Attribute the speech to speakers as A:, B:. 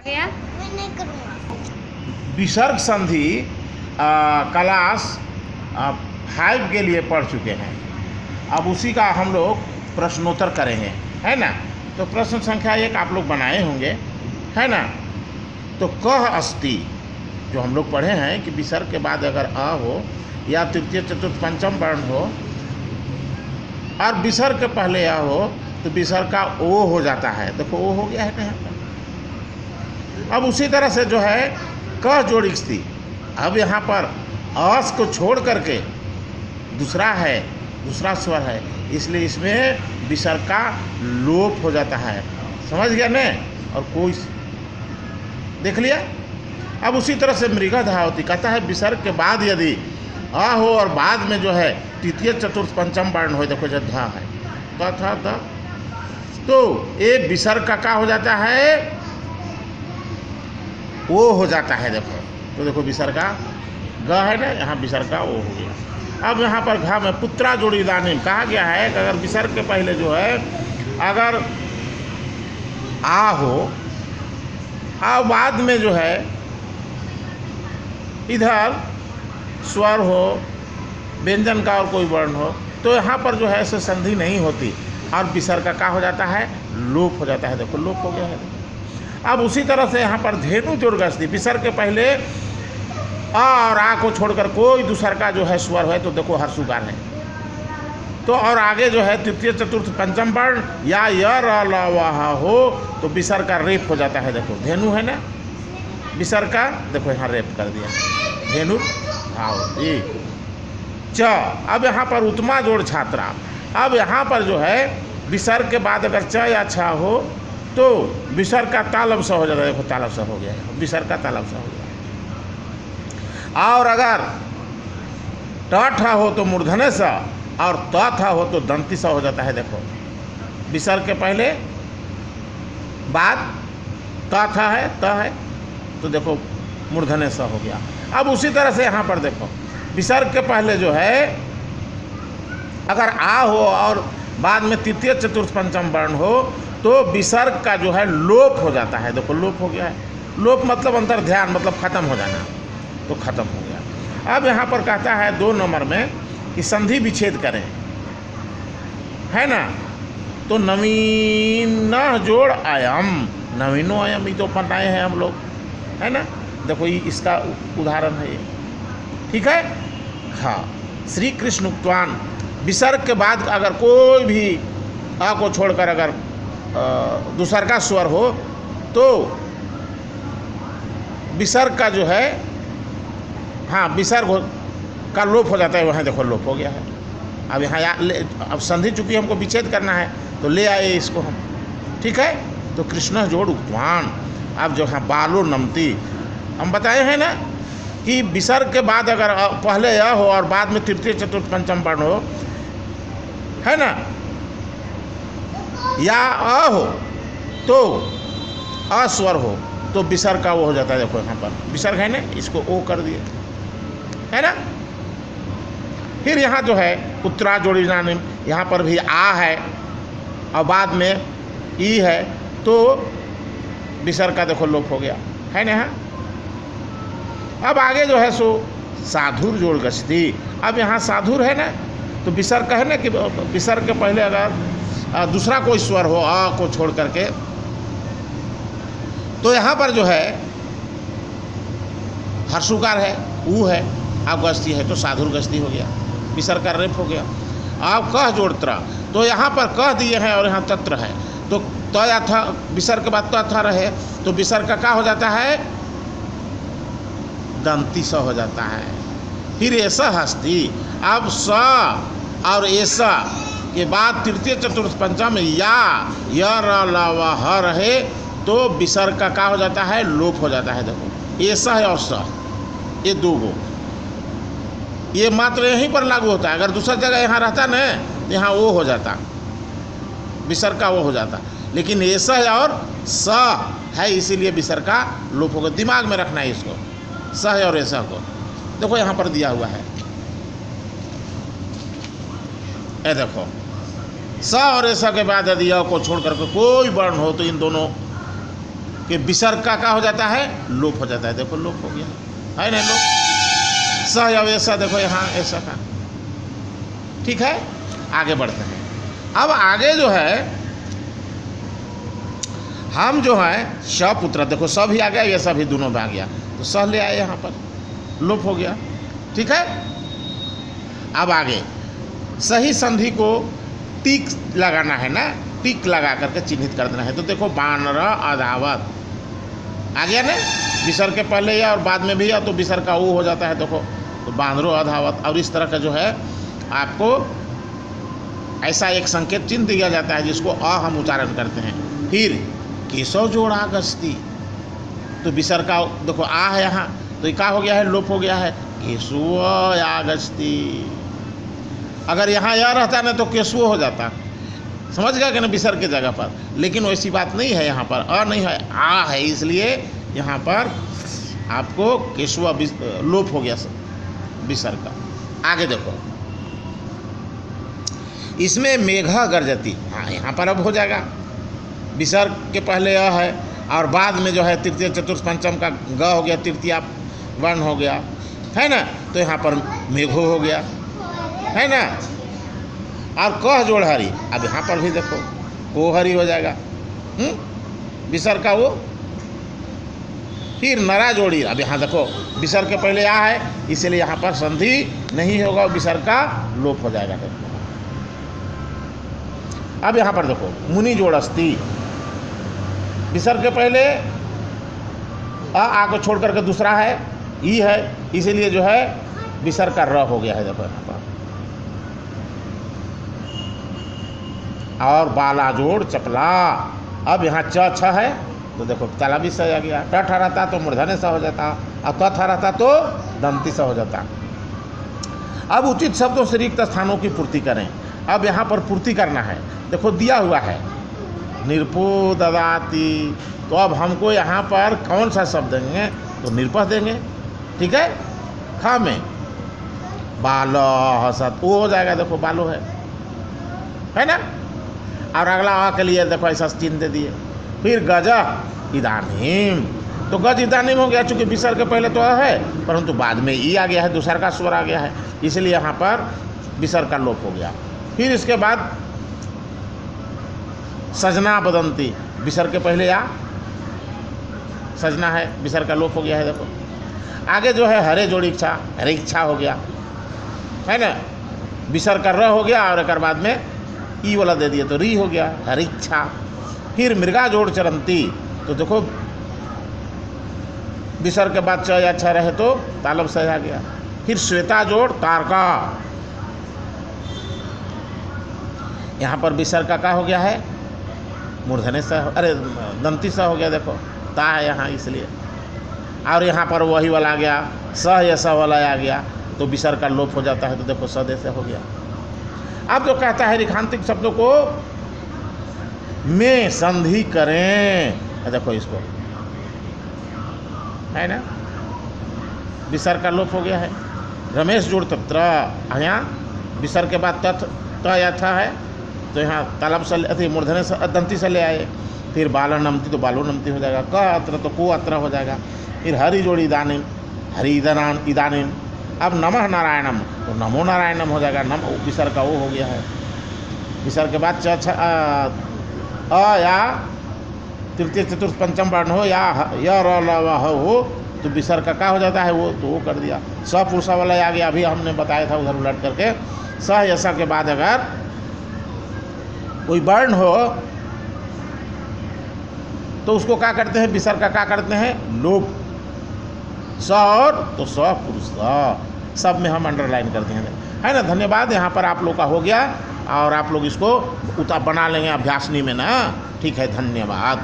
A: गया
B: मैं नहीं करूँगा।
C: विसर्ग संधि क्लास 5 के लिए पढ़ चुके हैं। अब उसी का हम लोग प्रश्नोत्तर करेंगे, है ना। तो प्रश्न संख्या 1 आप लोग बनाए होंगे, है ना। तो कह अस्ति जो हम लोग पढ़े हैं कि विसर्ग के बाद अगर अ हो या तृतीय चतुर्थ पंचम वर्ण हो और विसर्ग के पहले अ हो तो विसर्ग का ओ हो जाता है। देखो ओ हो गया है ना यहाँ पर। अब उसी तरह से जो है क जोड़ स्थिति, अब यहाँ पर अस को छोड़ करके दूसरा स्वर है, इसलिए इसमें विसर्ग का लोप हो जाता है। समझ गया ने। और कोई देख लिया। अब उसी तरह से मृगा धावती कहता है विसर्ग के बाद यदि अ हो और बाद में जो है तृतीय चतुर्थ पंचम वर्ण हो, देखो जब धा है त तो ये विसर्ग का क्या हो जाता है, वो हो जाता है। देखो तो देखो विसर्ग का ग है ना, यहाँ विसर्ग का ओ हो गया। अब यहाँ पर घ में पुत्रा जोड़ी दानिम कहा गया है कि अगर विसर्ग के पहले जो है अगर आ हो और बाद में जो है इधर स्वर हो, व्यंजन का और कोई वर्ण हो, तो यहाँ पर जो है ऐसे संधि नहीं होती और विसर्ग का क्या हो जाता है, लोप हो जाता है। देखो लोप हो गया है। अब उसी तरह से यहाँ पर धेनु जोड़ गस्ती, विसर्ग के पहले अ और आ को छोड़कर कोई दूसर का जो है स्वर है तो देखो हर्षुकार है। तो और आगे जो है तृतीय चतुर्थ पंचम वर्ण या य र ल वह हो तो विसर्ग का रेप हो जाता है। देखो धेनु है ना, विसर्ग का देखो यहाँ रेप कर दिया, धेनु आओ जी च। अब यहाँ पर उत्तमा जोड़ छात्रा, अब यहाँ पर जो है विसर्ग के बाद अगर च या छ हो तो विसर्ग का तालब सा हो जाता है। देखो तालब सा हो गया, विसर्ग का तालब सा हो गया। और अगर ट ठ हो तो मूर्धन्य सा और त था हो तो दंती सा हो जाता है। देखो विसर्ग के पहले बाद त था है, त है तो देखो मूर्धन्य सा हो गया। अब उसी तरह से यहाँ पर देखो विसर्ग के पहले जो है अगर आ हो और बाद में तृतीय चतुर्थ पंचम वर्ण हो तो विसर्ग का जो है लोप हो जाता है। देखो लोप हो गया है। लोप मतलब अंतर ध्यान, मतलब खत्म हो जाना, तो खत्म हो गया। अब यहाँ पर कहता है 2 नंबर में कि संधि विच्छेद करें, है ना। तो नवीन जोड़ आयम, नवीनो आयम, ये तो बनाए हैं हम लोग, है ना। देखो ये इसका उदाहरण है ये, ठीक है। हाँ, श्री कृष्ण उक्तवान, विसर्ग के बाद अगर कोई भी आ को छोड़कर अगर दूसर का स्वर हो तो विसर्ग का जो है, हाँ विसर्ग का लोप हो जाता है। वहाँ देखो लोप हो गया है। अब यहाँ अब संधि चूंकि हमको विच्छेद करना है तो ले आए इसको हम, ठीक है। तो कृष्ण जोड़ उक्तवान, अब जो है बालो नमती, हम बताए हैं ना कि विसर्ग के बाद अगर पहले अ हो और बाद में तृतीय चतुर्थ पंचम वर्ण हो, है ना, या अ हो तो अस्वर हो तो विसर्ग का वो हो जाता है। देखो यहाँ पर विसर्ग है ना, इसको ओ कर दिए, है ना। फिर यहाँ जो है पुत्रा जोड़ी नानिम, यहाँ पर भी आ है और बाद में ई है तो विसर्ग का देखो लोप हो गया, है ना। यहाँ अब आगे जो है सो साधुर जोड़ गस्ती, अब यहाँ साधुर है ना तो विसर्ग का है ना कि विसर्ग के पहले अगर दूसरा कोई स्वर हो अ को छोड़ करके तो यहाँ पर जो है हर्षुकार है, ऊ है, अब गस्ती है तो साधुर गस्ती हो गया, विसर्ग का रेप हो गया। अब कह जोड़ त्र, तो यहाँ पर कह दिए हैं और यहाँ तत्र है तो त या था, विसर्ग के बाद त था रहे तो विसर्ग का क्या हो जाता है, दंती स हो जाता है। फिर ऐसा हस्ती, अब स और ऐसा के बाद तृतीय चतुर्थ पंचम या य र ल व ह रहे तो विसर्ग का क्या हो जाता है, लोप हो जाता है। देखो ऐसा है और स, ये 2 गो, ये मात्र यहीं पर लागू होता है। अगर दूसरा जगह यहाँ रहता न तो यहाँ वो हो जाता, विसर्ग का वो हो जाता, लेकिन ऐसा है और स है इसीलिए विसर्ग का लोप होगा। दिमाग में रखना है इसको, स है और ऐसा को। देखो यहाँ पर दिया हुआ है, ये देखो स और ऐसा के बाद यदि य को छोड़ करके कोई वर्ण हो तो इन दोनों कि विसर्ग का क्या हो जाता है, लोप हो जाता है। देखो लोप हो गया है ना, लोप। स या ऐसा देखो यहाँ ऐसा का, ठीक है। आगे बढ़ते हैं। अब आगे जो है हम जो है सपुत्र, देखो स भी आ गया, ये सब भी दोनों में आ गया, तो स ले आए यहाँ पर, लोप हो गया, ठीक है। अब आगे सही संधि को टिक लगाना है ना, टिक लगा करके चिन्हित कर देना है। तो देखो बानर अधावत आ गया ना, विसर्ग के पहले या और बाद में भी या तो विसर्ग का वो हो जाता है। देखो तो बानरो अधावत, और इस तरह का जो है आपको ऐसा एक संकेत चिन्ह दिया जाता है जिसको अ हम उच्चारण करते हैं। फिर केशव जोड़ा गस्ती, तो विसर्ग का देखो आ है यहाँ, तो ये क्या हो गया है, लोप हो गया है, केशव आगस्ती। अगर यहाँ या रहता ना तो केशव हो जाता, समझ गया कि ना, विसर्ग की जगह पर। लेकिन वैसी बात नहीं है, यहाँ पर अ नहीं है, आ है, इसलिए यहाँ पर आपको केशव लोप हो गया विसर्ग का। आगे देखो इसमें मेघा गर्जती, हाँ यहाँ पर अब हो जाएगा, विसर्ग के पहले अ है और बाद में जो है तृतीय चतुर्थ पंचम का ग हो गया, तृतीय वर्ण हो गया, है ना। तो यहाँ पर मेघो हो गया, है ना। और कह जोड़ हरी, अब यहाँ पर भी देखो को हरी हो जाएगा, विसर्ग का वो। फिर नरा जोड़ी, अब यहाँ देखो विसर्ग के पहले आ है, इसलिए यहाँ पर संधि नहीं होगा, विसर्ग का लोप हो जाएगा। देखो अब यहाँ पर देखो मुनि जोड़स्ती, विसर्ग के पहले आ को छोड़ करके दूसरा है ई है, इसीलिए जो है विसर्ग का र हो गया है। देखो यहाँ पर और बाला जोड़ चपला, अब यहाँ च छ है तो देखो ताला भी स आ गया, ट रहता तो मूर्धन्य सा हो जाता, और त रहता तो दंती सा हो जाता। अब उचित शब्दों से रिक्त स्थानों की पूर्ति करें। अब यहाँ पर पूर्ति करना है, देखो दिया हुआ है निरपो ददाती, तो अब हमको यहाँ पर कौन सा शब्द देंगे, तो निरपह देंगे, ठीक है। खा में बालो हसत, वो हो जाएगा, देखो बालो है ना। और अगला आ के लिए देखो ऐसा चिन्ह दे दिए। फिर गज इदानीम, तो गज इदानीम हो गया, चूंकि विसर्ग के पहले तो है परंतु बाद में ई आ गया है, दूसरा का स्वर आ गया है, इसलिए यहाँ पर विसर्ग का लोप हो गया। फिर इसके बाद सजना बदंती, विसर्ग के पहले आ सजना है, विसर्ग का लोप हो गया है। देखो आगे जो है हरे जोड़ी इच्छा, हरे इच्छा हो गया, है ना, विसर्ग का र हो गया और एक बाद में ई वाला दे दिए तो री हो गया, हरी इच्छा। फिर मृगा जोड़ चरंती, तो देखो विसर्ग के बाद च या छ रहे तो तालब से आ गया। फिर श्वेता जोड़ तारका, यहाँ पर विसर्ग का हो गया है मूर्धन्य सा, अरे दंती सा हो गया, देखो ता है यहाँ इसलिए, और यहाँ पर वही वाला आ गया, स या स वाला आ गया, तो विसर्ग का लोप हो जाता है, तो देखो स से हो गया। अब जो कहता है रेखांतिक शब्दों को में संधि करें, देखो इसको है ना, विसर्ग का लोप हो गया है। रमेश जोड़ तत्र, यहाँ विसर्ग के बाद तथ त या था है, तो यहाँ तालब से अति मूर्धन्य से दंती से ले आए। फिर बालो नमती, तो बालो नमती हो जाएगा, क अत्र तो को अत्र हो जाएगा। फिर हरि जोड़ी इदानीम, हरि इदानीम। अब नमः नारायणम, तो नमो नारायणम हो जाएगा, नम विसर्ग का वो हो गया है। विसर्ग के बाद अ या तृतीय चतुर्थ पंचम वर्ण हो या र ल व हो, तो विसर्ग का क्या हो जाता है, वो तो वो कर दिया। स पुरुषा वाला आ गया, अभी हमने बताया था उधर उलट करके। स या स के बाद अगर कोई वर्ण हो तो उसको क्या करते हैं, विसर्ग का क्या करते हैं, लोप। स और तो स पुरुष सब में हम अंडरलाइन करते हैं, है ना। धन्यवाद, यहाँ पर आप लोग का हो गया और आप लोग इसको बना लेंगे अभ्यासनी में ना, ठीक है, धन्यवाद।